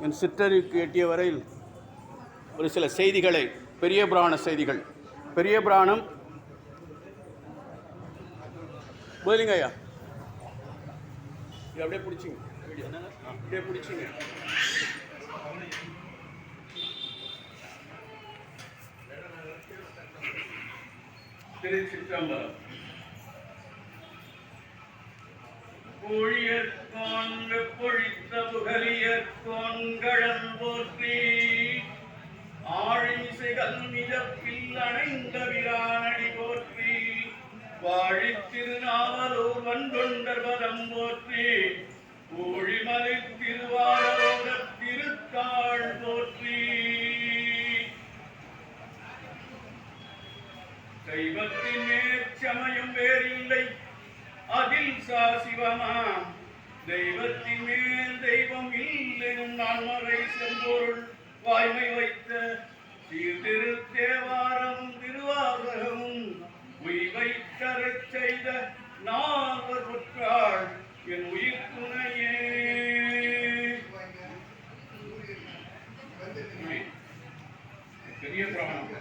என் சிற்றறிவுக்கு எட்டிய வரையில் ஒரு சில செய்திகளை, பெரிய புராண செய்திகள். பெரிய புராணம் போதிலிங்க ஐயா, இது அப்படியே பிடிச்சிங்க, அப்படியே பிடிச்சிங்க. திருச்சிற்றம்பலம். பொழியற்கோன் பொழித்த புகழியற்கோன்கழல் போற்றி ஆழிசைகள் மிதப்பில் அணைந்த விரானடி போற்றி வாழி திருநாவலூர் வன்கொண்டர் பதம் போற்றி ஊழிமலை திருவாரூர திருத்தாள் போற்றி தெய்வத்தின் மேற்சமயம் வேறில்லை அதில் சாசிவமாம் தெய்வத்தின் மேல் தெய்வம் இல்லெனும் நான்மறை செம்பொருள் வாய்மை வைத்த சீர்திருத்தேவாரமும் திருவாசகமும் உய்வை தரச் செய்த நால்வர் ஒற்றாள் என் உயிர் துணையே. பெரிய புராணம்.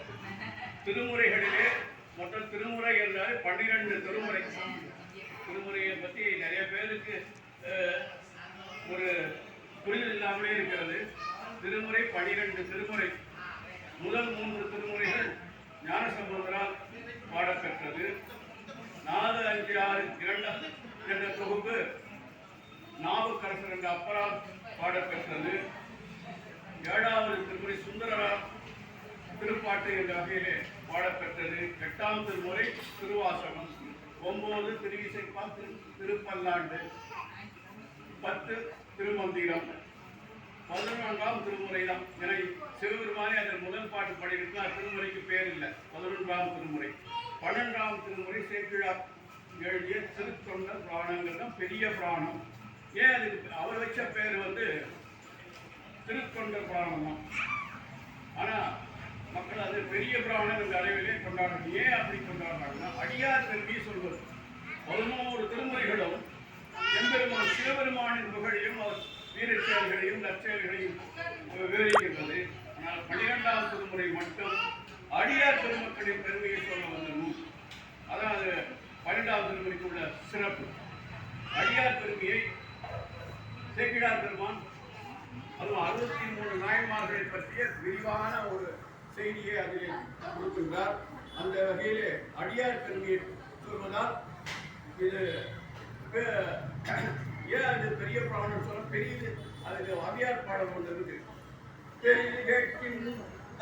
திருமுறைகளிலே மொத்தம் திருமுறை என்றால் 12 திருமுறை. திருமுறையை பற்றி நிறைய பேருக்கு ஒரு புரிதல் இல்லாமலே இருக்கிறது. திருமுறை 12 திருமுறை. முதல் 3 திருமுறைகள் ஞானசம்பந்தரால் பாடப்பெற்றது. 4, 5, 6 என்ற தொகுப்பு நாவுக்கரசர் என்ற அப்பரால் பாடப்பெற்றது. 7வது திருமுறை சுந்தரரால் திருப்பாட்டு என்ற வகையிலே பாடப்பெற்றது. 8ஆம் திருமுறை திருவாசகம். 9 திருவிசைப்பா, திருப்பல்லாண்டு. 10 திருமந்திரம். 11ஆம் திருமுறை தான். என சிவபெருமானே அதன் முதல் பாட்டு பாடியிருக்கிறார். திருமுறைக்கு பேர் இல்லை. 11ஆம் திருமுறை. 12ஆம் திருமுறை சேக்கிழார் எழுதிய திருத்தொண்டர் புராணங்கள் தான் பெரிய புராணம். ஏன் அதுக்கு அவர் வச்ச பேர் திருத்தொண்டர் புராணம் தான். ஆனால் மக்கள் அது பெரிய புராணம் என்ற அளவிலே கொண்டாடுறது. ஏன் அப்படி கொண்டாடுறாங்கன்னா, அடியார் கல்வி சொல்வது 11 திருமுறைகளும் எம்பெருமான் சிவபெருமானின் புகழையும் அவர் வீரச் செயல்களையும் நற்செயல்களையும் விவரிக்கின்றது. ஆனால் 12ஆம் திருமுறை மட்டும் அடியார் பெருமக்களின் பெருமையை சொல்ல வந்த நூல். அதாவது 12ஆம் திருமுறைக்கு உள்ள சிறப்பு. அடியார் பெருமையை சேக்கிழார் பெருமான் அதுவும் 63 நாயன்மார்களை பற்றிய விரிவான ஒரு செய்தியை அதிலே கொடுக்கின்றார். அந்த வகையிலே அடியார் பெருமையை சொல்வதால் இது ஏன் அது பெரிய புராணம் சொல்ல பெரியது. அதுக்கு அடியார் பாடல் கொண்டு இருக்கு. பெரிது கேட்கின்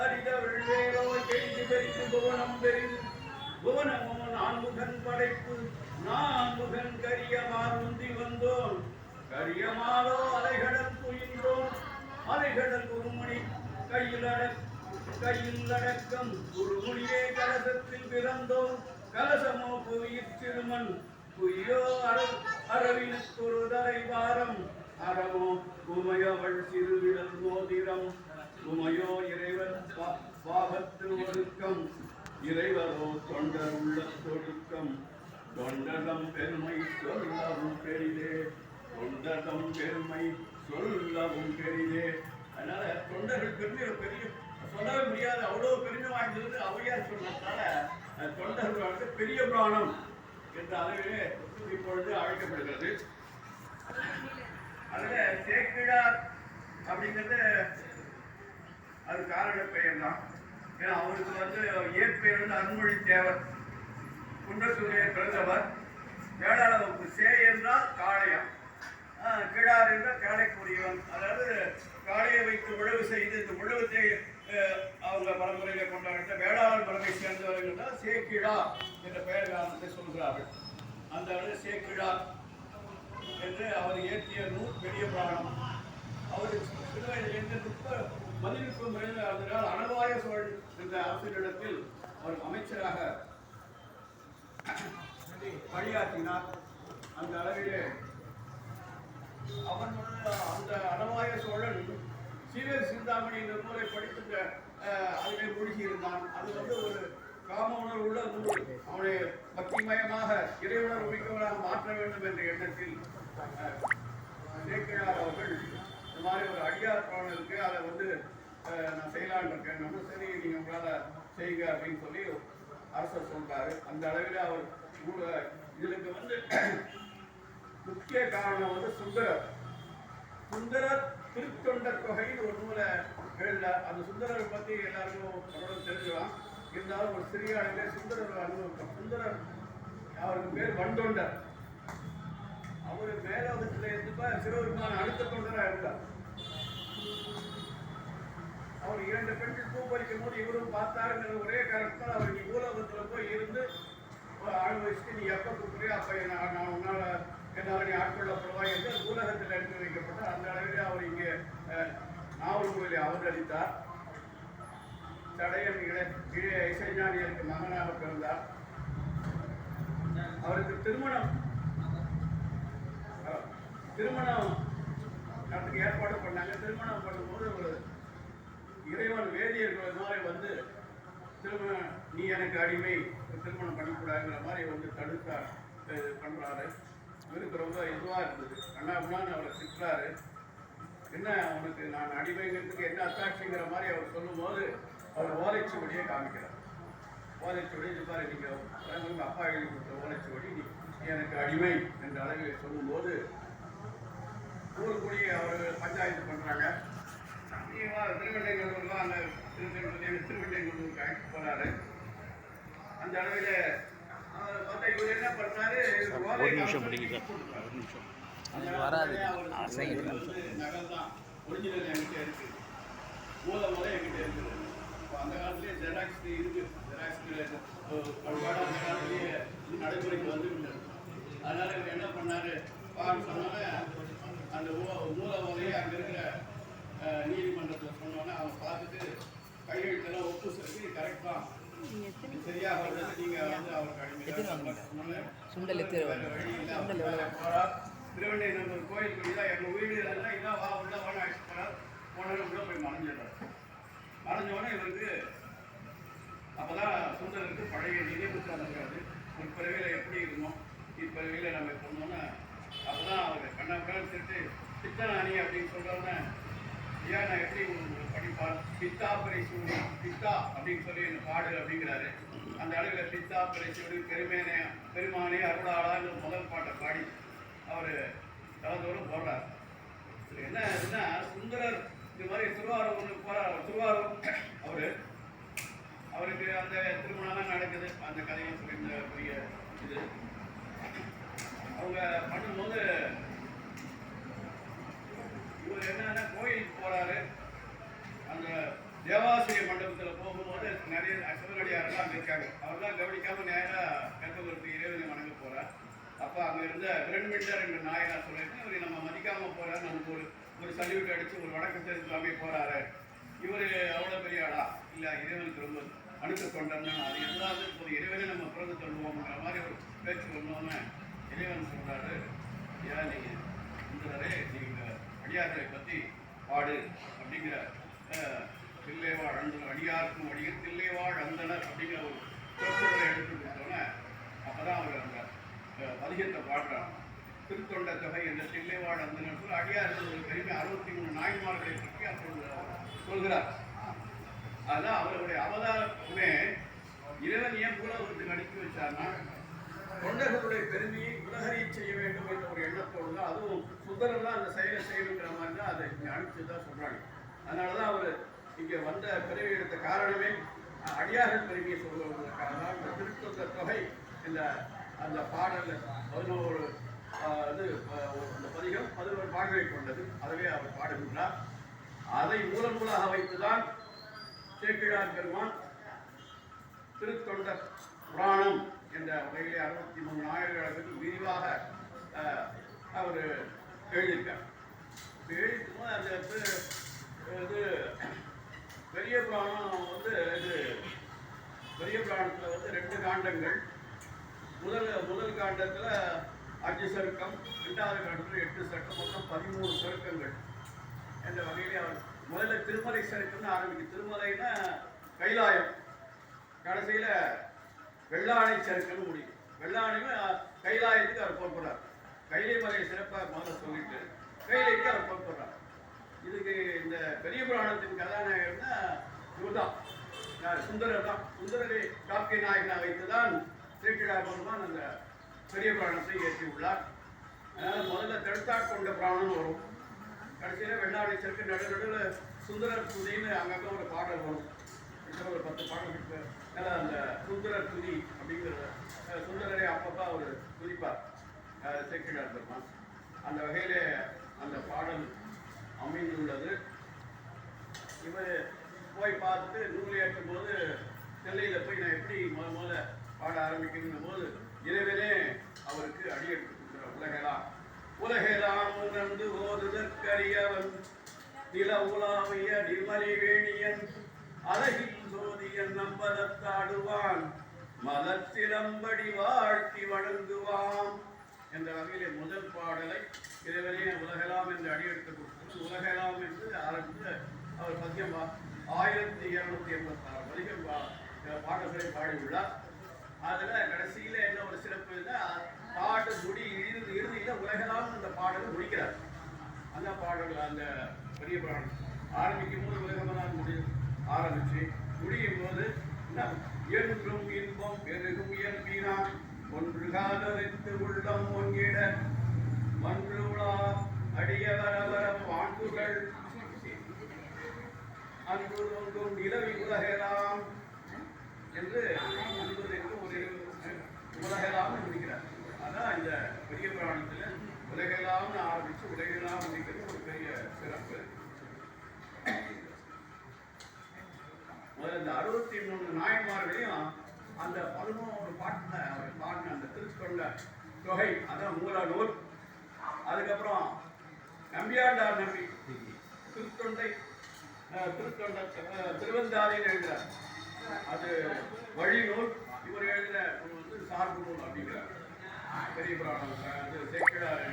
அறிதவள் வேறோ செய்து பெரிது புவனம் பெரிது புவனமோ நான்முகன் படைப்பு நான்முகன் கரியமார் முந்தி வந்தோன் கரியமாலோ அலைகடல் துயின்றோம் அலைகடல் குருமணி கையில் அடக்கம் குருமுனியே கலசத்தில் பிறந்தோம் கலசமோ புவியிற் திருமண் புயோ அரவினுக்கொரு தரை வாரம் அறமோ உமையவள் சிறுவிடல் மோதிரம் உமையோ இறைவர் பாகத்து ஒடுக்கம் இறைவரோ தொண்டர் உள்ள தொடுக்கம் தொண்டதம் பெருமை சொல்லவும் பெரிதே தொண்டதம் பெருமை சொல்லவும் பெரிதே. அதனால தொண்டர்கள் பெரிய சொல்லவே முடியாது, அவ்வளோ பெருமை வாய்ந்தது அவையார் சொன்னதால தொண்டர்கள் பெரிய புராணம் என்ற அளவிலே இப்பொழுது அழைக்கப்படுகிறது. அதில் சேக்கிழார் அப்படிங்கிறது அது காரண பெயர் தான். ஏன்னா அவருக்கு இயற்பெயர் அருண்மொழி தேவர். குன்றத்தூரிலே பிறந்தவர். வேளாள வகுப்பு. சே என்றால் காளையம், கிழார் என்றால் காளைக்குரியவன். அதாவது காளையை வைத்து உழவு செய்து இந்த உழவத்தை அவங்க பரம்பரையில் கொண்டாடுற வேளாளர் மரபை சேர்ந்தவர்கள் தான் சேக்கிழார் என்ற பெயர் காரணத்தை சொல்கிறார்கள். அந்த அளவில் சேக்கிழார் என்று அவர் இயற்றிய நூல் பெரிய புராணம். அவர் சிறுவயதிலிருந்து மதிப்புக்கும் அதனால் அனவாய சோழன் என்ற அரசியலிடத்தில் அவர் அமைச்சராக பணியாற்றினார். அந்த அளவிலே அந்த அனவாய சோழன் சீவர் சிந்தாமணி என்ற நூலை படித்து அதிலே மூழ்கி இருந்தான். அது ஒரு காம உணர்வு உள்ள நூல். அவனை பக்திமயமாக இறையுணர்வு மிக்கவராக மாற்ற வேண்டும் என்ற எண்ணத்தில் சேக்கிழார் அவர்கள் இந்த மாதிரி ஒரு அடியார் புராண நான் செய்யலான்னு இருக்கேன். நம்ம சரி நீங்கள் உங்களால் செய்யுங்க அப்படின்னு சொல்லி அரசர் சொல்றாரு. அந்த அளவில் அவர் இதுக்கு வந்து முக்கிய காரணம் வந்து சுந்தரர். சுந்தரர் திருத்தொண்டர் தொகைன்னு ஒரு நூலை எழுந்தார். அந்த சுந்தரரை பற்றி எல்லாருக்கும் தொடர்ந்து தெரிஞ்சுக்கலாம். இருந்தாலும் ஒரு சிறிய அளவிலே சுந்தரர் அனுபவம். சுந்தரர் அவருக்கு பேர் வண்டொண்டர். அவர் மேலோகத்தில் இருந்தப்ப சிவபெருமான அடுத்த தொண்டராக இருந்தார். அவர் 2 பெண்கள் பூ பறிக்கும் போது இவரும் பார்த்தாருங்கிற ஒரே காரணத்தால் அவர் நீ பூலோகத்தில் போய் இருந்து அனுபவிச்சுட்டு நீ எப்போ கூப்பிடுறியோ அப்போ நான் என்னால் நீ ஆட்கொள்ளப்படுவா என்று பூலகத்தில் எடுத்து வைக்கப்பட்டார். அந்த அளவிலே அவர் இங்கே நாவல்குடியிலே அவதரித்தார். சடையன் இளைய இசைஞானியருக்கு மகனாக பிறந்தார். அவருக்கு திருமணம் நடத்துக்கு ஏற்பாடு பண்ணாங்க. திருமணம் பண்ணும்போது ஒரு இறைவன் வேதியர்கள் மாதிரி வந்து திருமணம் நீ எனக்கு அடிமை திருமணம் பண்ணிக்கூடாதுங்கிற மாதிரி வந்து தடுத்தார் பண்ணுறாரு. இவருக்கு ரொம்ப இதுவாக இருந்தது. கண்ணாபுண்ணான்னு அவரை திட்டுறாரு. என்ன அவனுக்கு நான் அடிமைங்கிறதுக்கு என்ன அத்தாட்சிங்கிற மாதிரி அவர் சொல்லும்போது அவர் ஓலைச்சுவடியை காமிக்கிறார். ஓலைச்சுவடி இது மாதிரி நீங்கள் அப்பா எழுதி கொடுத்த ஓலைச்சுவடி நீ எனக்கு அடிமை என்ற அளவில் சொல்லும்போது ஊருக்குடியே அவர் பஞ்சாயத்து பண்ணுறாங்க. திருவண்டைநல்லூர்லாம் அந்த திருவண்டைநல்லூருக்கு அழைத்து போகிறாரு. அந்த அளவில் பார்த்தா இவர் என்ன பண்ணுறாரு, நகல் தான் ஒரிஜினல் என்கிட்ட இருக்குது, மூலமுறை என்கிட்ட இருக்குது. இப்போ அந்த காலத்திலேயே ஜெராக்ஸ் இருக்குது. ஜெராக்ஸ் பண்பாடு அந்த காலத்திலேயே நடைமுறைக்கு வந்துவிட்டது. அதனால் இவர் என்ன பண்ணார் சொன்னோன்னே அந்த மூலமுறையை அங்கே இருக்கிற நீதிமன்றத்தில் சொன்னோன்னே அவங்க பார்த்துட்டு கையெழுத்தெல்லாம் ஒப்பு சொல்லி கரெக்டாக சரியாக வருது நீங்கள் வந்து அவருக்கு அடிமை திருவண்டைநல்லூர் கோயில் தான் எங்கள் வீடு இதெல்லாம் இதான் வா உள்ள வான்னு அழைச்சிட்டு போகிறார். போனவரை உள்ள போய் மறைஞ்சிடுறார். மறைஞ்சோடனே இவருக்கு அப்போதான் சுந்தருக்கு பழைய நினைவுக்கு வந்துருக்காது. முற்பிறவியில் எப்படி இருந்தோம் இப்பிறவியில் நம்ம சொன்னோன்னே அப்போதான் அவர் கண்ணாப்பிடான்னு சொல்லிட்டு பித்தனானி அப்படின்னு சொல்கிறோன்னே ஐயா நான் எப்படி படிப்பார் பித்தா பரிசூடி பித்தா அப்படின்னு சொல்லி என்ன பாடு அப்படிங்கிறாரு. அந்த அளவில் பித்தா பரிசூடி பெருமானே அருளாளான்னு முதல் பாட்டை பாடி அவர் தளத்தோடு போடுறார். என்ன ஆகுதுன்னா சுந்தரர் இந்த மாதிரி திருவாரூருக்கு போகிறார். திருவாரூர் அவருக்கு அந்த திருமணம்லாம் நடக்குது. அந்த கதையும் சொல்லியிருந்த பெரிய இது அவங்க பண்ணும்போது இவர் என்னன்னா கோயிலுக்கு போகிறாரு. அந்த தேவாசிரிய மண்டபத்தில் போகும்போது நிறைய சிவனடியாரெல்லாம் அங்கே இருக்காங்க. அவர்லாம் கவனிக்காமல் நேராக கருத்துக்கு இறைவனை வணங்க போகிறார். அப்போ அங்கே இருந்த பிரண்மிண்டர் என்ற நாயனார் சொல்லிட்டு இவர் நம்ம மதிக்காமல் போகிறார், நமக்கு ஒரு சல்யூட் அடித்து ஒரு வணக்கத்தை எல்லாமே போகிறாரு. இவர் அவ்வளோ பெரிய ஆளா இல்லை, இறைவனுக்கு ரொம்ப அணுக்க கொண்டோம்னா அது எல்லாமே இப்போ இறைவனை நம்ம பிறகு சொல்லுவோம்ங்கிற மாதிரி ஒரு பேச்சு கொண்டோன்னு இறைவன் சொல்கிறாரு. ஏன் நீங்கள் சுந்தரரே நீங்கள் அடியார்களை பற்றி பாடு அப்படிங்கிற தில்லைவாழ் அந்தனர் அடியாருக்கும் அடியில் தில்லைவாழ் அந்தனர் அப்படிங்கிற ஒரு சொற்சொடரை எடுத்து கொடுத்தோன்னே அப்போ தான் அவர் அந்த பதிகத்தை பாடுறார். திருத்தொண்ட தொகை என்ற தில்லைவாழ் அந்தனர் சொல்ல அடியார்கள் ஒரு பெருமை 63 நாய்மார்களை பற்றி அப்பொழுது சொல்கிறார். அதுதான் அவருடைய அவதாரமே. இறைவன் ஏன் பூலோகத்துக்கு அனுப்பி வச்சார்னா தொண்டர்களுடைய பெருமையை உலகறிய செய்ய வேண்டும் என்ற ஒரு எண்ணத்தோடு தான், அதுவும் சுந்தரம் தான் அந்த செயலை செய்யணுங்கிற மாதிரி தான் அதை இங்கே அனுப்பிச்சு தான் சொல்கிறாங்க. அதனால தான் அவர் இங்கே வந்த பிறவி எடுத்த காரணமே அடியார்கள் பெருமையை சொல்வதற்காக தான். இந்த திருத்தொண்ட தொகை இந்த அந்த பாடலில் 11 அந்த பதிகம் 11 பாடலை கொண்டது. அதுவே அவர் பாடுகின்றார். அதை மூலமாக வைத்துதான் சேக்கிழார் பெருமான் திருத்தொண்ட புராணம் என்ற வகையிலே 63 ஆயிரங்களுக்கு விரிவாக அவர் எழுதியிருக்கார். எழுதிக்கும்போது அந்த இது பெரிய புராணம் வந்து பெரிய புராணத்தில் வந்து 2 காண்டங்கள். முதல் காண்டத்தில் 5 சருக்கம், 2வது காண்டத்தில் 8 சருக்கம், மொத்தம் 13 சருக்கங்கள் என்ற வகையிலே அவர் முதல்ல திருமலை சருக்கம்னு ஆரம்பிக்கும். திருமலைன்னா கைலாயம், கடைசியில் வெள்ளாணை சருக்கன்னு முடியும். வெள்ளாணையும் கைலாயத்துக்கு அவர் புறப்படுறார். கைலை மலை சிறப்பாக முதல்ல சொல்லிட்டு கைலைக்கு அவர் புறப்படுறார். இதுக்கு இந்த பெரிய புராணத்தின் கதாநாயகர் இவர்தான் சுந்தரர் தான். சுந்தரரை காப்பிய நாயகனாக வைத்துதான் சேக்கிழார் பெருமான் அந்த பெரிய புராணத்தை இயற்றியுள்ளார். அதனால முதல்ல தெழுத்தாட் கொண்ட புராணம் வரும், கடைசியில் வெள்ளாடைச்சருக்கு நடுநடுவில் சுந்தரர் துதின்னு அங்கங்கே ஒரு பாடல் வரும். ஒரு 10 பாடல் இருக்கு. அதனால் அந்த சுந்தரர் துதி அப்படிங்கிறத சுந்தரரை அப்பப்போ அவர் துதிப்பார் சேக்கிழார் பெருமான். அந்த வகையிலே அந்த பாடல் அமைந்துள்ளது. இவர் போய் பார்த்துட்டு நூல் ஏற்றும் போது நெல்லையில் போய் நான் எப்படி முதல்ல பாட ஆரம்பிக்கணும் போது இறைவனே அவருக்கு அடியெடுத்து கொடுக்குறார். உலகெல்லாம் உணர்ந்து ஓதுதற்கரியவன் நில உலாவிய நிர்மலி வேணியன் அழகில் சோதியன் நம்பலத்தாடுவான் மலத்திலம்படி வாழ்த்தி வணங்குவான் என்ற வகையிலே முதல் பாடலை இறைவனே உலகெல்லாம் என்று அடியெடுத்து கொடுத்து உலகெல்லாம் என்று ஆரம்பித்து அவர் பத்தியம் 1286 வரைக்கும் பாடல்களை பாடியுள்ளார். அதில் கடைசியில் என்ன ஒரு சிறப்பு பாட்டு முடி இறுதியில் உலகெல்லாம் அந்த பாடலை முடிக்கிறார். அந்த பாடல் அந்த பெரிய புராணம் ஆரம்பிக்கும் போது உலகமெல்லாம் ஆரம்பிச்சு முடியும் போது என்றும் இன்பம் பெருகும் இயல்பினான் ஒன்று காதலித்து உள்ளம் ஒன்றிட மன்றுளா அடிய வரவரம் வாங்குகள் அன்பு ஒன்றும் நிலவி உலகெல்லாம் என்று ஒரு உலகெல்லாம் முடிக்கிறார். அதான் இந்த பெரிய புராணத்தில் உலகெல்லாம் ஆரம்பித்து உலகெல்லாம் முடிக்கிறது ஒரு பெரிய சிறப்பு. இந்த 63 நாயன்மார்களையும் அந்த 11 பாட்டில் அவர் பாடின அந்த திருக்கொண்ட தொகை அதான் மூல நூல். அதுக்கப்புறம் நம்பியாண்டார் நம்பி திருவந்தாதின்னு எழுதுறார், அது வழி நூல். இவர் எழுதின சார்பு நூல் அப்படிங்கிறார். பெரிய புராணம் அது சேக்கிழார்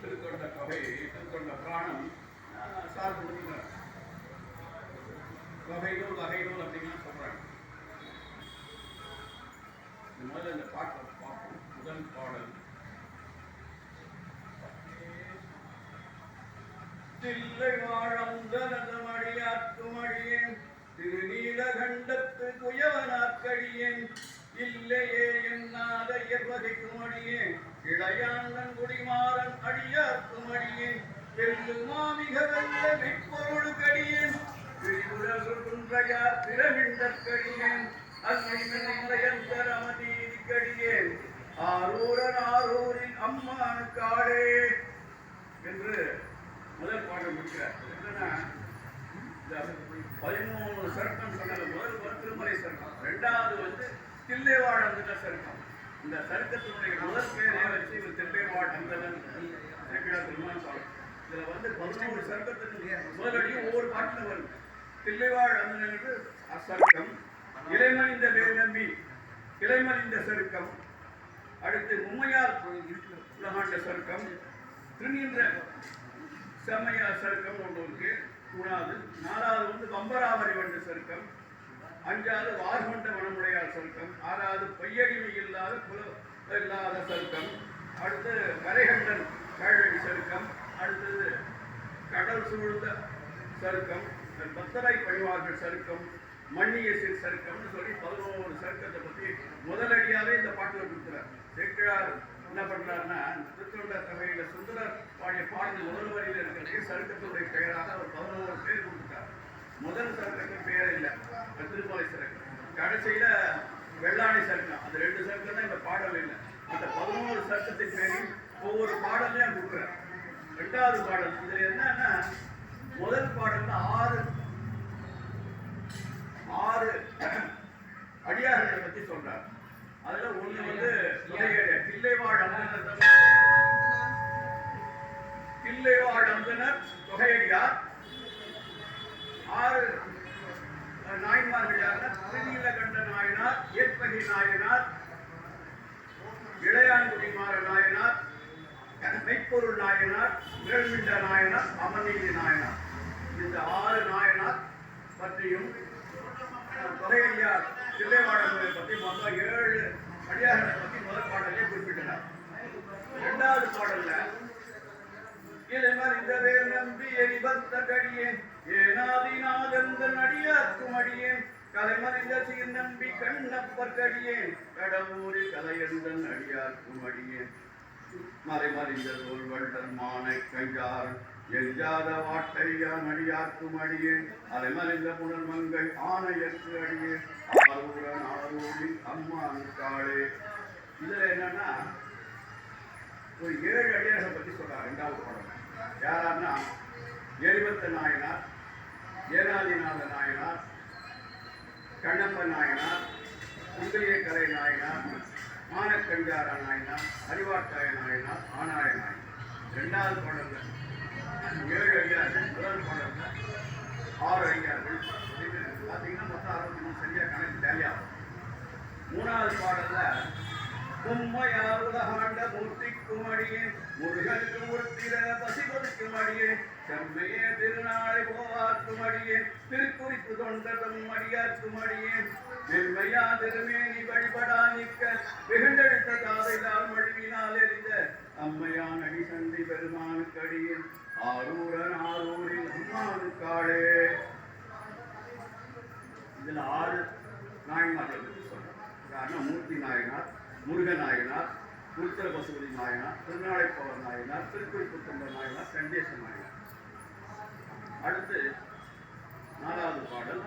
திருக்கொண்ட தொகை திருக்கொண்ட புராணம் சார்பு நூல் வகை நூல் அப்படின்லாம் சொல்றாங்க. முதல்ல இந்த பாட்டை பார்ப்போம். முதல் பாடல் தில்லை வாழந்தனதும் அடியாற்றும் அடியேன் திருநீலகண்டத்து குயவனாக்கடியேன் இல்லையே என்னாத இயற்பகைக்கும் அடியேன் இளையாண்டன் குடிமாறன் அடியாற்றும் அடியேன் வெல்லுமாமிக வெல்ல மெய்ப்பொருளுக்கடியேன் பிரமிண்டற்கடியேன் அன்னையந்தரமதீதிக்கடியேன் ஆரூரன் ஆரூரின் அம்மானுக்காடே என்று முதல் பாடல் முடிக்கிறார். என்னன்னா இந்த 13 சருக்கம் சொன்னது முதல் திருமலை சருக்கம், ரெண்டாவது தில்லைவாழ் அந்தன சருக்கம். இந்த சருக்கத்தினுடைய முதல் பேரே வச்சு இவர் தில்லைவாழ் அந்தனன் திருமான் சொல்றார். இதுல 11 சருக்கத்துக்கு முதலடியும் ஒவ்வொரு பாட்டில் வருது. தில்லைவாழ் அந்தனன் என்று அசருக்கம், இளைமணிந்த வேல் நம்பி இளைமணிந்த சருக்கம், அடுத்து மும்மையார் உலகாண்ட சருக்கம், திருநீன்ற செம்மையார் சருக்கம் ஒன்று இருக்கு. மூணாவது நாலாவது வம்பராவரி வண்ட சருக்கம், அஞ்சாவது வார்கொண்ட வனமுடையார் சருக்கம், ஆறாவது பொய்யடிமை இல்லாத புல இல்லாத சருக்கம், அடுத்து கரைகண்டன் கழடி சருக்கம், அடுத்தது கடல் சூழ்ந்த சருக்கம், பத்தரை பணிவார்கள் சருக்கம், மண்ணிய சீர் சருக்கம்னு சொல்லி 11 சருக்கத்தை பற்றி முதலடியாவே இந்த பாட்டில் கொடுக்குறார். சேக்கிழார் என்ன பண்றாருன்னா திருத்தொண்ட தொகையில சுந்தரர் பாடிய பாடல் முதல் வரியில் இருக்கிறதே சருக்கத்துடைய பெயராக அவர் 11 பேர் கொடுத்துட்டார். முதல் சருக்கத்துக்கு பெயர் இல்லை, திருமலை சருக்கம். கடைசியில வெள்ளாணி சருக்கம், அந்த 2 சருக்கம் தான் இந்த பாடல் இல்லை. அந்த 11 சருக்கத்தின் பேரையும் ஒவ்வொரு பாடலையும் கொடுக்குறார். 2வது பாடல் இதுல என்னன்னா முதல் பாடல்ல 6 அடியார்களை பத்தி சொல்றார். அதுல ஒண்ணு தில்லைவாழ் அந்தனர் தொகையடியார். 6 நாயன்மார்கள் யாருன்னா திருநீலகண்ட நாயனார், ஏற்பகை நாயனார், இளையான்குடிமாற நாயனார், மெய்ப்பொருள் நாயனார், விரல்மிண்ட நாயனார், அமர்நீதி நாயனார். இந்த 6 நாயனார் பற்றியும் தொகையடியார் தில்லைவாழங்களை பற்றி மொத்தம் 7 அடியார்களை பற்றி முதல் பாடலே குறிப்பிட்டனர். 2வது பாடல்ல இளைமறிந்த வேல் நம்பி எரிபத் பத்தடியேன் ஏனாதிநாதந்தன் அடியார்க்கும் அடியேன் கலைமறிந்த சீர் நம்பி கண்ணப்பற்கடியேன் கடவுரில் கலையந்தன் அடியார்க்கும் அடியேன் மறைமறிந்த தோல்வள்ளல் மானை கையார் எஞ்சாத வாட்டையான் அடியார்க்கும் அடியேன் அலைமறிந்த புனல் மங்கை ஆணையற்கு அடியேன் ஆரூரன் ஆரூரில் அம்மானுக்காளே. இதுல என்னன்னா ஒரு 7 அடியாரை பத்தி சொல்றார். 2வது பாடல் யாராருன்னா எரிபத்த நாயனார், ஏனாதிநாத நாயனார், கண்ணப்ப நாயனார், குந்தலிய கலை நாயனார், மானக்கஞ்சார நாயனார், அறிவாட்டாய நாயனார், ஆனாய நாயனார். 2வது பாடல்ல 7 அடியார்கள், முதல் பாடல்ல 6 அடியார்கள். பார்த்தீங்கன்னா மொத்தம் 63 சரியா கணக்கு டேலியாகும். 3வது பாடல்ல உம்மையார் உலகாண்ட மூர்த்திக்கும் அடியேன் முருகனுக்கும் உத்திர பசிபதிக்கும் அடியேன் செம்மையே திருநாளை போவார்க்கும் அடியேன் திருக்குறிப்பு தொண்டதும் அடியார்க்கும் அடியேன் மென்மையா திருமேனி வழிபடா நிற்க வெகுண்டெடுத்த தாதைதால் மொழிவினால் எறிந்த அம்மையான் அடி சந்தி பெருமானுக்கு அடியேன் ஆரூரன் ஆரூரில் அம்மானுக்காளே. இதுல 6 நாயன்மார்களை பற்றி சொல்றேன். காரணம் மூர்த்தி நாயனார், முருகநாயனார், உருத்திர பசுபதி நாயனார், திருநாளைப்பவர் நாயனார், திருக்குறிப்பு தொண்டர் நாயனார், கண்டேச நாயனார். அடுத்து 4வது பாடல்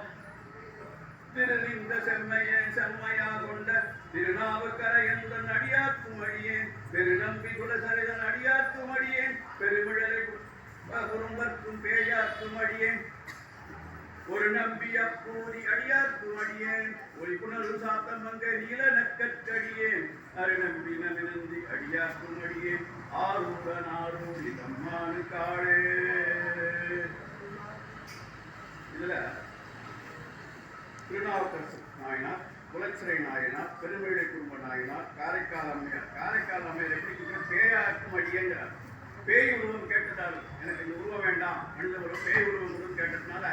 திருநின்ற செம்மையே செம்மையா கொண்ட திருநாவுக்கரையந்தன் அடியார்க்கும் அடியேன் பெருநம்பி குலசரிதன் அடியார்க்கும் அடியேன் பெருமிழலை குறும்பர்க்கும் பேயார்க்கும் அடியேன் ஒரு நம்பி அப்பூதி அடியார்க்கும் அடியேன் ஒரு புனரு சாத்தம் மங்க நீல நக்கடியேன் அருநம்பி நமினந்தி அடியார்க்கும் அடியேன் ஆரூரன் ஆரூரி அம்மானு காளே. இதுல திருநாவுக்கரசு நாயனார், குலச்சிறை நாயனார், பெருமிழை குடும்ப நாயனார், காரைக்கால் அம்மையார். காரைக்கால் அம்மையார் எப்படி பேயாருக்கும் அடியேங்கிறார். பேய் உருவம் கேட்டதால் எனக்கு இந்த உருவம் வேண்டாம், மனித உருவம் பேய் உருவம் கேட்டதுனால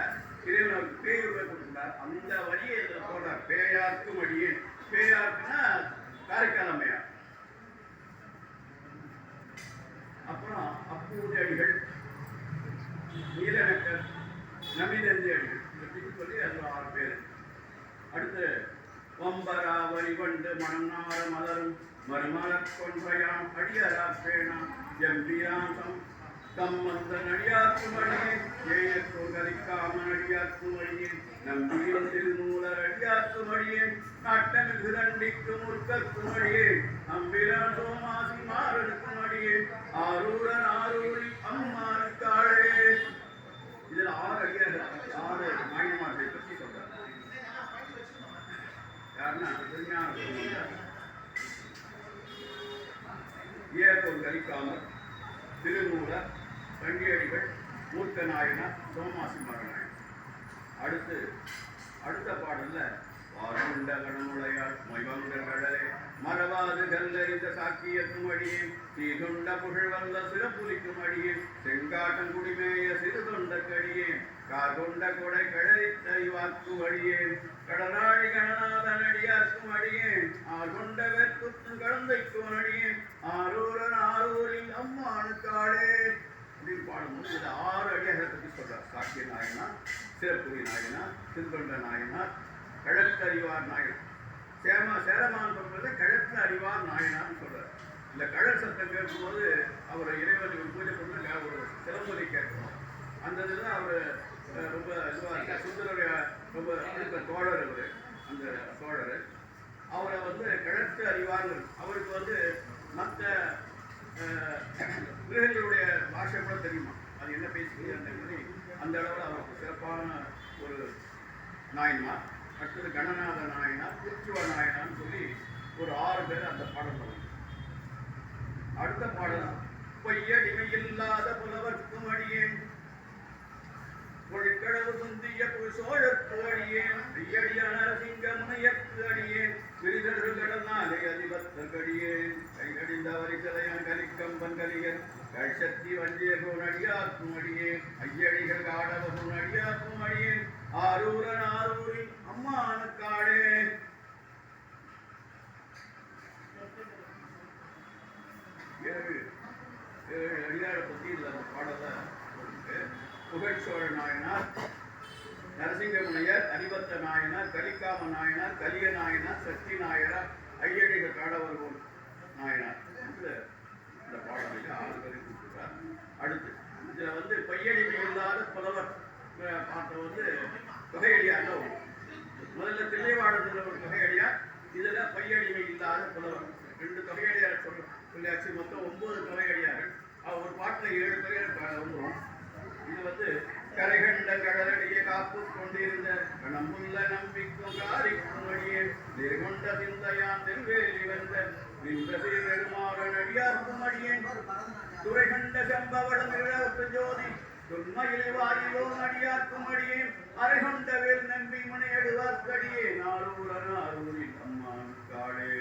இறைவனுக்கு பேய் உருவம் கொடுத்தார். அந்த வழியை இதில் போடுறார். பேயாருக்கும் அடியேன். பேயாருக்குன்னா காரைக்கால் அம்மையார். அப்புறம் அப்பூதி அடிகள், நீலநக்கர், நமிதந்தி அடிகள். இந்த சொல்லி அதில் 6 பேர். அடுத்து வம்பரா வரிவண்டு மணநார மலரும் மறுமலர் கொன்றையாம் அடியரா பேணாம் எம்பியாசம் தம்மந்தன் அடியார்க்கும் அடியேன் ஏயத்தோர் கலிக்காமன் அடியார்க்கும் அடியேன் நம்பியின் திருநூலர் அடியார்க்கும் அடியேன் நாட்டமிகு தண்டிக்கும் முற்கற்கும் அடியேன் அம்பிரான் சோமாசி மாறனுக்கும் அடியேன் ஆரூரன் ஆரூரி அம்மானுக்காளே. இதில் 6 அடியார்கள், 6 நாயன்மார்களை பற்றி சொல்றார். யாருன்னா ஏயத்தோர் கலிக்காமர், திருநூலர், தண்டியடிகள், மூர்க்க நாயனார், சோமாசி மரநாயன். அடுத்த பாடல்ல வாருண்ட கணமுடையார் மொய்வங்க கடலே மறவாது கல்லறிந்த சாக்கியக்கும் அடியேன் தீதுண்ட புகழ் வந்த சிறப்புலிக்கும் அடியேன் செங்காட்டம் குடிமேய சிறு தொண்டக்கடியேன் கார்கொண்ட கொடை கடலித்தறிவார்க்கும் அடியேன் கடனாழி கணநாதன் அடியார்க்கும் அடியேன் ஆர்கொண்ட வேற்குத்தும் கடந்தைக்கும் அடியேன் ஆரூரன் ஆரூரில் அம்மானுக்காளே அப்படின்னு பாடும்போது இது 6 அடியாரை பற்றி சொல்றார். சாக்கிய நாயனார், சிறப்புலி நாயனார், திருத்தொண்ட நாயனார், கிழக்கு அறிவார் நாயனார். சேரமான் சொல்றது கிழக்கு அறிவார் நாயனார்னு சொல்றார். இந்த கழல் சத்தம் கேட்கும்போது அவர் இறைவன் பூஜை பண்ண ஒரு சிலம்பொலி கேட்கணும். அந்த இதுதான் அவர் ரொம்ப இதுவாக சுந்தருடைய ரொம்ப அடுத்த தோழர். அவர் அந்த தோழர் அவரை கிழக்கு அறிவார்கள். அவருக்கு மற்ற மிருகங்களுடைய பாஷை கூட தெரியுமா, அது என்ன பேசுகிறது அந்த மாதிரி அந்த அளவில் அவருக்கு சிறப்பான ஒரு நாயனார். அடுத்தது கணநாத நாயனார், குற்றுவ நாயனார்னு சொல்லி ஒரு 6 பேர் அந்த பாடல் பண்ணுவாங்க. அடுத்த பாடல் பொய்யடிமையில்லாத புலவர்க்கும் அடியேன் பொழிக்கடவு சுந்திய சோழற்கு அடியேன் ஐயடியான அரசிங்க முனையற்கு அடியேன் விரிதர்கள் கடனாலே அதிபத்தற்கு அடியேன் கைகடிந்த வரிசலையன் கலிக்கம்பன் கலியன் கழ்சக்தி வஞ்சியகோன் அடியார்க்கும் அடியேன் ஐயடிகள் ஆடவகும் அடியார்க்கும் அடியேன் ஆரூரன் ஆரூரில் அம்மானுக்காளே. ஏழு அடியாரை பற்றி இந்த பாடலை சொல்லிட்டு புகழ்ச்சோழ நாயனார், நரசிங்கமுனையர், அரிபத்த நாயனார், கலிக்காம நாயனார், கலிய நாயனார், சக்தி நாயனார், ஐயழிக காடவர்கோன் நாயனார் என்று இந்த பாடலில் 6 பேரை கொடுத்துருக்கார். அடுத்து இதுல பையடிமை இல்லாத புலவர் பார்த்த தொகையடியார் தான். முதல்ல தில்லைவாழத்துல ஒரு தொகையடியார், இதுல பையடிமை இல்லாத புலவர் 2 தொகையடியார் சொல்லியாச்சு. மொத்தம் 9 தொகையடியார்கள். ஒரு பாட்டில் 7 பேர் வந்துடும். இது கரைகண்ட கடலடியை காப்பு கொண்டிருந்த கணமுள்ள நம்பிக்கும் காரிக்கும் அடியே நெருகொண்ட சிந்தையான் தென்வேலி வந்த நின்றசை பெருமாறன் அடியார்க்கும் அடியேன் துறை கண்ட செம்பவடம் இழப்பு ஜோதி தொன்மையிலே வாயிலோ அடியார்க்கும் அடியேன் அரை கொண்டவேல் நம்பி முனையடுவார்க்கடியே நாளூரின் அம்மான் காளே.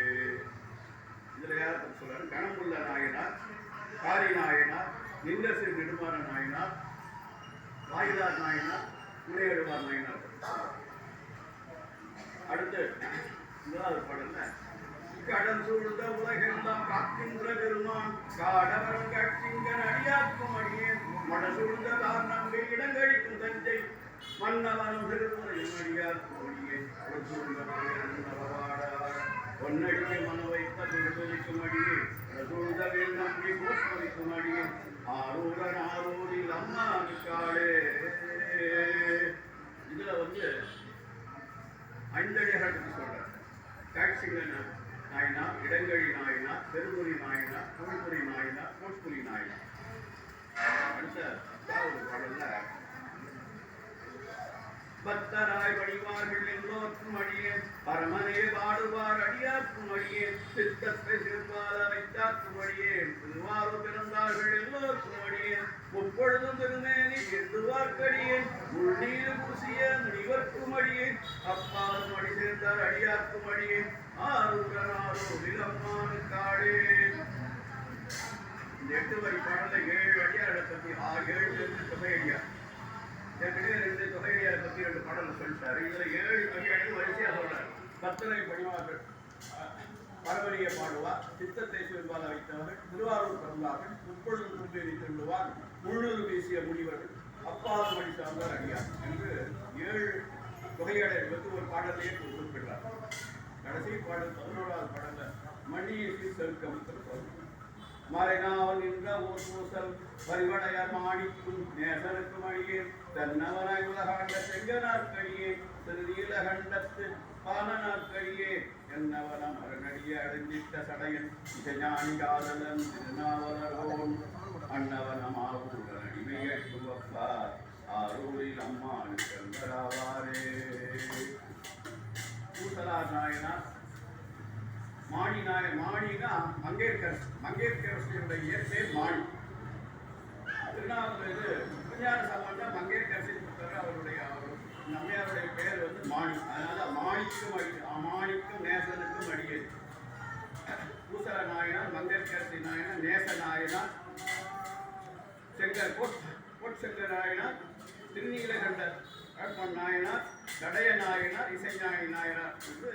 இதுல யார் சொல்றாரு? கணமுள்ள நாயனார், காரி நாயனார், நின்றசை நெடுமாற நாயனார், வாயிலார் நாயனார், முனையடுவார் நாயனார். அடுத்து 1வது பாடல்ல கடல் சூழ்ந்த உலகெல்லாம் காக்கின்ற பெருமான் காடவரம் கட்சிங்கன் அடியாக்கும் அடியேன் மட சூழ்ந்த காரணங்கை இடங்கழிக்கும் தஞ்சை மன்னவனும் திருமுறையும் அடியாக்கும் அடியேன் பொன்னடிமை மன வைத்த திருப்பதிக்கும் அடியே சூழ்ந்தவில் நம்பி கூப்பதிக்கும் அடியேன் ஆரூரன் ஆரூரில் அம்மா காளே. இதுல 5 அடியார்களுக்கு சொல்றார். காட்சிங்கன் நாயனார், இடங்கழி நாயனார், பெருமுறை நாயனார், புகழ்புரி நாயனார், கோட்புரி நாயனார். அடுத்த 10வது பாடல்ல பக்தராய் வழிவார்கள் எல்லோருக்கும் அடியேன் பரமனே பாடுவார் அடியார்க்கும் அடியேன் சித்தத்தை சிறுபால வைத்தார்க்கும் அடியேன் திருவாரூர் பிறந்தார்கள் எல்லோருக்கும் அடியேன் முப்பொழுதும் திருமேனி எழுதுவார்க்கடியேன் முன்னீர் பூசிய முனிவர்க்கும் அடியேன் அப்பாலும் அடி சேர்ந்தார் அடியார்க்கும் அடியேன் ஆரூரன் ஆரூரில் அம்மானு காளே. இந்த 8 வரி பாடல 7 அடியாரை பத்தி 7 தொகையடியார். ஏற்கனவே 2 தொகையடியாரை பத்தி 2 பாடல் சொல்லிட்டாரு. இதுல 7 தொகையடிகள் வரிசையா சொல்றாரு. பத்தனை பணிவார்கள், பரவரிய பாடுவார், சித்தத்தை சிறுபால வைத்தவர்கள், திருவாரூர் பிறந்தார்கள், முப்பொழுது முன்பேறி திருடுவார், முன்னூறு வீசிய முனிவர்கள், அப்பாலும் அடி சார்ந்தார் அடியார் என்று 7 தொகையடை ஒரு பாடலையே குறிப்பிடுறார். கடைசி பாடல் 11வது பாடல்ல மணியை செருக்கம் மறைநாவல் நின்ற ஓர் பூசல் வரிவடையார் மாணிக்கும் நேசனுக்கும் அழியே தன்னவனாய் உலகாண்ட செங்கனார்க்கடியே திருநீலகண்டத்து பாலனார்க்கடியே என்னவனம் அரணடிய அடைந்திட்ட சடையன் இசைஞானி காதலன் திருநாவலரோன் அன்னவனமாவூர் அடிமையேற்கும் வப்பார் ஆரூரில் அம்மான் செல்வராவாரே. பூசலார் நாயனார் மாணினா மங்கேற்கரசியுடைய இயற்கை மாணி. திருநாவலூர் விஞ்ஞான சம்பந்தம் மங்கேற்கரசி அவருடைய நம்மையாருடைய பெயர் மாணி. அதனால மாணிக்கும் நேசனுக்கும் அடியது. பூசல நாயனார், மங்கேற்கரசி நாயனார், நேச நாயனார், செங்க நாயனார், திருநீலகண்டர் நாயனார், தடைய நாயனார், இசைஞானி நாயனார் என்று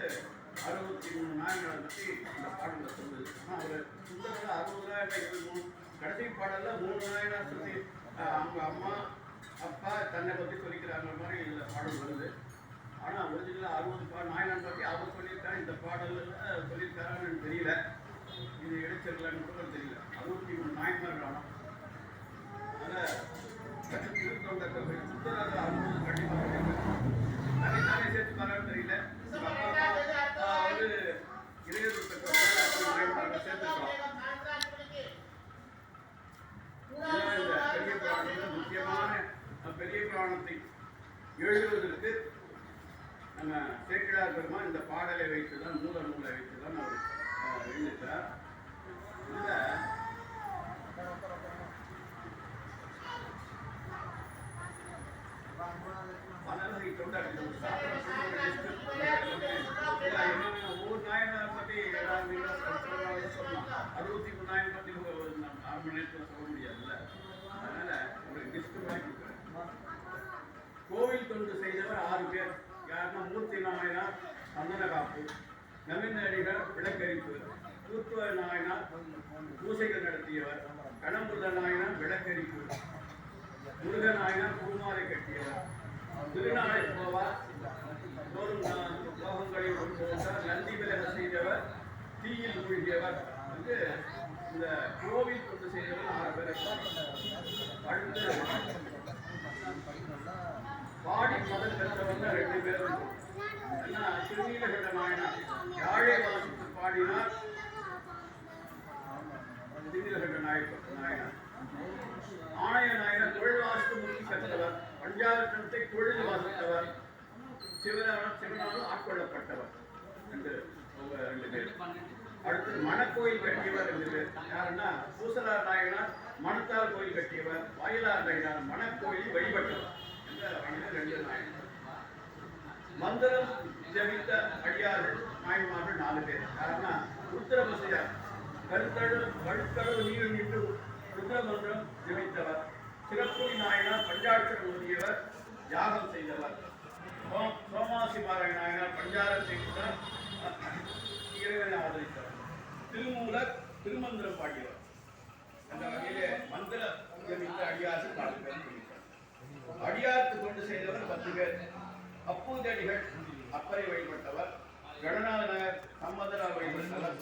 63 நாயனாரை பற்றி இந்த பாடலில் சொல்லுது. ஆனால் அவர் சுந்தரில் 60 கடைசி பாடலில் 3 நாயனார் சொல்லி அவங்க அம்மா அப்பா தன்னை பற்றி சொல்லிக்கிறாங்க மாதிரி இந்த பாடல் வருது. ஆனால் ஒரிஜினலாக 60 நாயனார் பற்றி அவர் சொல்லியிருக்காரு. இந்த பாடலில் சொல்லியிருக்காரான்னு தெரியல. இது எடுத்துக்கலான்னு கூட தெரியல. 63 நாயன்மார்கள். ஆனால் அதில் திருத்தொண்ட சுந்தரில் 60 கண்டிப்பாக தானே சேர்த்து வரான்னு தெரியல. பெரிய புராணத்தை எழுதுவதற்கு நம்ம சேக்கிழார் பெருமான் இந்த பாடலை வைத்துதான், மூல நூலை வைத்துதான் அவர் எழுதிட்டார். இந்த பலவகை தொண்டர்கள் ஒவ்வொரு நாயனார் பற்றி ஏதாவது சொல்லலாம். 63 நாயன் பற்றி 6 மணி நேரத்தில் சொல்ல முடியாதுல்ல. அதனால ஒரு லிஸ்ட் மாதிரி கொடுக்குறேன். கோவில் தொண்டு செய்தவர் 6 பேர். யாருன்னா மூர்த்தி நாயனார் சந்தனகாப்பு, நவீனடிகள் விளக்கரிப்பு, தூத்துவ நாயனார் பூசைகள் நடத்தியவர், கடம்புள்ள நாயனார் விளக்கரிப்பு, முருகநாயனார் பூமாலை கட்டியவர். திருநாளை போவார் தோறும் லோகங்களை கொண்டார். நந்தி விலக செய்தவர், தீயில் மூழ்கியவர் வந்து இந்த கோவில் கொண்டு செய்தவர் 6 பேர். அடுத்து பாடி மதம் பெற்றவங்க 2 பேர். ஏன்னா திருநீலகண்ட நாயனார் யாழை வாசித்து பாடினார். திருநீலகண்ட நாயனார் ஆணைய நாயனர் தொழில் வாசித்து முக்தி பெற்றவர். பஞ்சாரத்தை தொழில் வாசித்தவர். சிவனாலும் ஆட்கொள்ளப்பட்டவர் என்று 2 பேர். அடுத்து மணக்கோயில் கட்டியவர் 2 பேர். யாருன்னா பூசலார் நாயனார் மணத்தார் கோயில் கட்டியவர், வயலார் நாயனார் மணக்கோயில் வழிபட்டவர் என்ற 2 நாயனார். மந்திரம் ஜபித்த அடியார்கள் நாயன்மார்கள் 4 பேர். யாருன்னா உத்தரபசியார் கழுத்தளவு நீர் நின்று ருத்ரமந்திரம் ஜபித்தவர். சிறப்புலி நாயனார் பஞ்சாட்சரம் ஓதியவர், யாகம் செய்தவர். சோமாசி பாராயண நாயனார் பஞ்சாரத்தை கூட இறைவனை ஆதரித்தவர். திருமூலர் திருமந்திரம் பாடியவர். அந்த வகையிலே மந்திர ஜபித்த அடியார்கள் 4 பேர். அடியாருக்கு கொண்டு செய்தவர் 10 பேர். அப்பூதடிகள் அப்பரை வழிபட்டவர். கணநாதனர் சம்மதரார் வழிபட்டவர்.